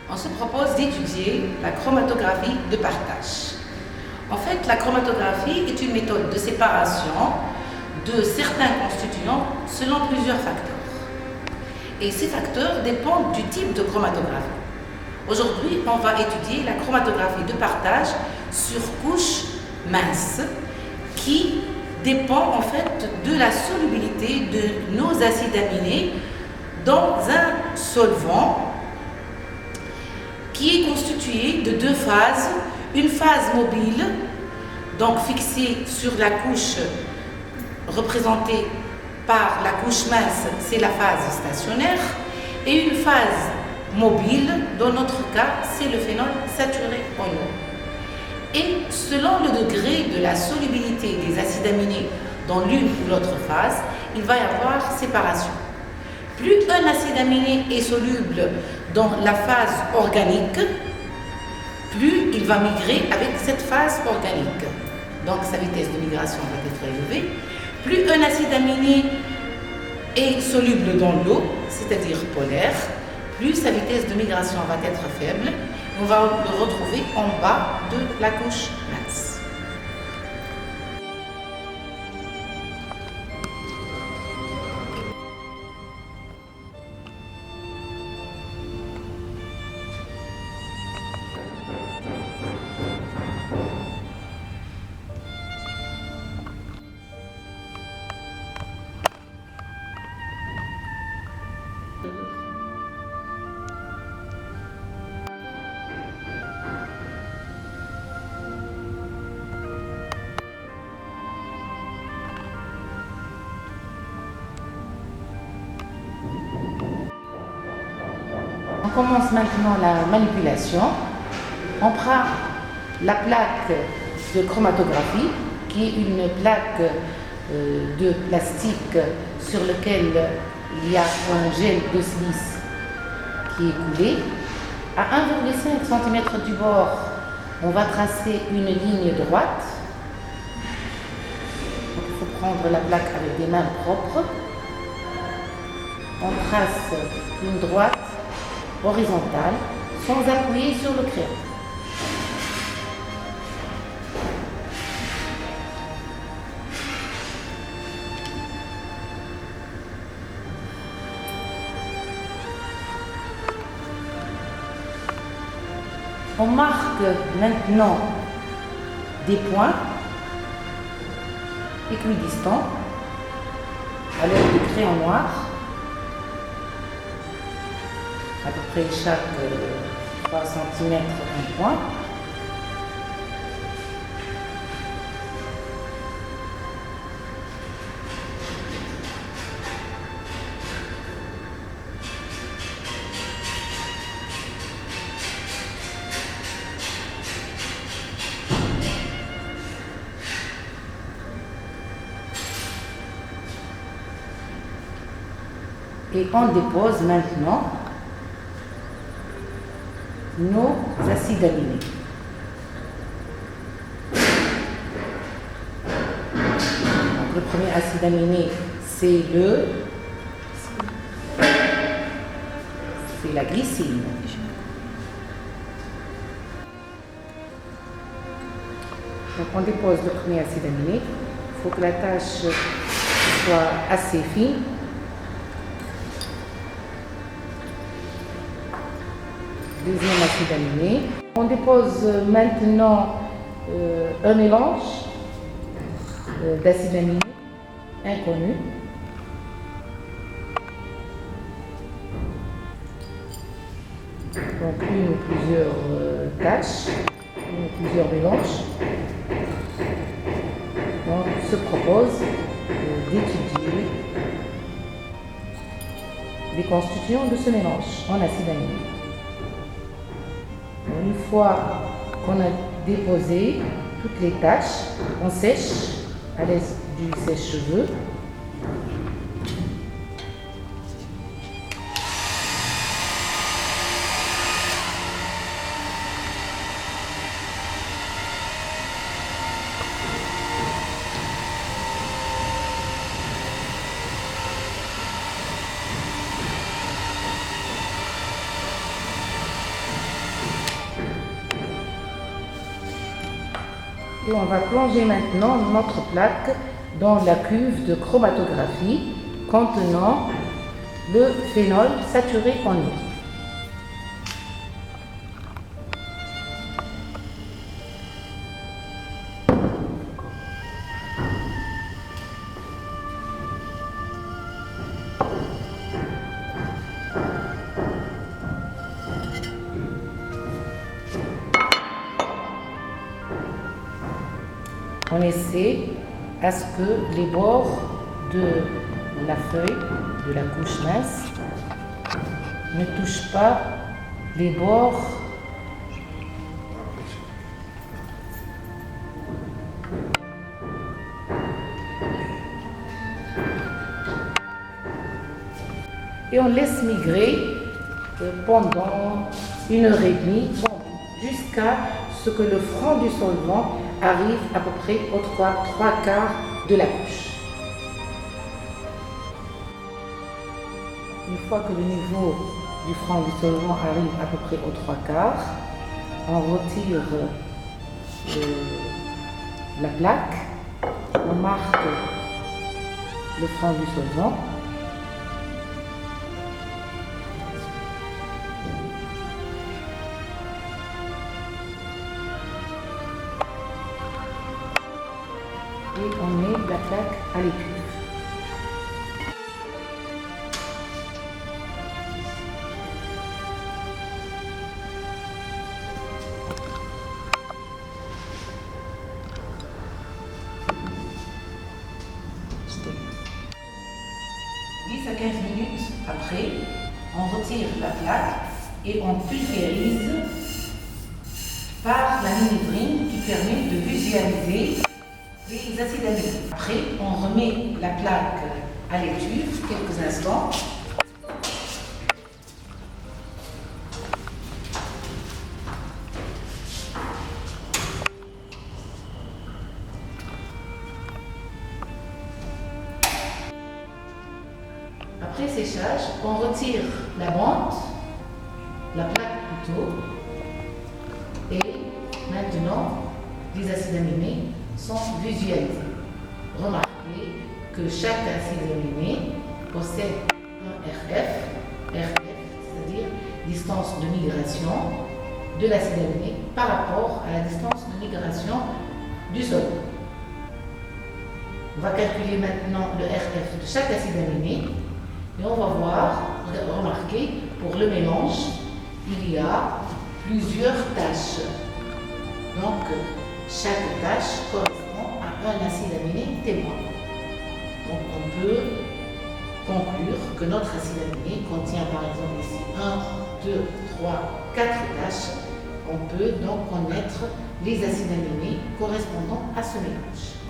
On se propose d'étudier la chromatographie de partage. En fait, la chromatographie est une méthode de séparation de certains constituants selon plusieurs facteurs. Et ces facteurs dépendent du type de chromatographie. Aujourd'hui, on va étudier la chromatographie de partage sur couche mince qui dépend en fait de la solubilité de nos acides aminés dans un solvant qui est constitué de deux phases. Une phase mobile, donc fixée sur la couche représentée par la couche mince, c'est la phase stationnaire, et une phase mobile, dans notre cas, c'est le phénol saturé en eau. Et selon le degré de la solubilité des acides aminés dans l'une ou l'autre phase, il va y avoir séparation. Plus un acide aminé est soluble dans la phase organique, plus il va migrer avec cette phase organique. Donc sa vitesse de migration va être élevée. Plus un acide aminé est soluble dans l'eau, c'est-à-dire polaire, plus sa vitesse de migration va être faible. On va le retrouver en bas de la couche mince. On commence maintenant la manipulation. On prend la plaque de chromatographie, qui est une plaque de plastique sur laquelle il y a un gel de silice qui est coulé. À 1,5 cm du bord, on va tracer une ligne droite. Donc, il faut prendre la plaque avec des mains propres. On trace une droite horizontale sans appuyer sur le crayon. On marque maintenant des points équidistants à l'aide du crayon noir. À peu près chaque 3 cm un point. Et on dépose maintenant nos acides aminés. Donc, le premier acide aminé, c'est la glycine. Donc on dépose le premier acide aminé. Il faut que la tâche soit assez fine. Deuxième acide aminé. On dépose maintenant un mélange d'acides aminés inconnus. Donc une ou plusieurs tâches, une ou plusieurs mélanges. Donc on se propose d'étudier les constituants de ce mélange en acide aminé. Une fois qu'on a déposé toutes les tâches, on sèche à l'aide du sèche-cheveux. Et on va plonger maintenant notre plaque dans la cuve de chromatographie contenant le phénol saturé en eau. On essaie à ce que les bords de la feuille, de la couche mince, ne touchent pas les bords et on laisse migrer pendant 1h30 jusqu'à ce que le front du solvant arrive à peu près aux trois quarts de la couche. Une fois que le niveau du front du solvant arrive à peu près aux 3 quarts, on retire la plaque, on marque le front du solvant. Et on met la plaque à l'étuve. À 15 minutes après, on retire la plaque et on pulvérise par la mini-brine qui permet de visualiser les acides aminés. Après, on remet la plaque à l'étuve quelques instants. Après séchage, on retire la bande, la plaque plutôt, et maintenant les acides aminés sont visualisés. Remarquez que chaque acide aminé possède un RF, c'est-à-dire distance de migration de l'acide aminé par rapport à la distance de migration du solvant. On va calculer maintenant le RF de chaque acide aminé. Et on va remarquer, pour le mélange, il y a plusieurs tâches. Donc, chaque tâche correspond à un acide aminé témoin. Donc, on peut conclure que notre acide aminé contient par exemple ici 1, 2, 3, 4 tâches. On peut donc connaître les acides aminés correspondant à ce mélange.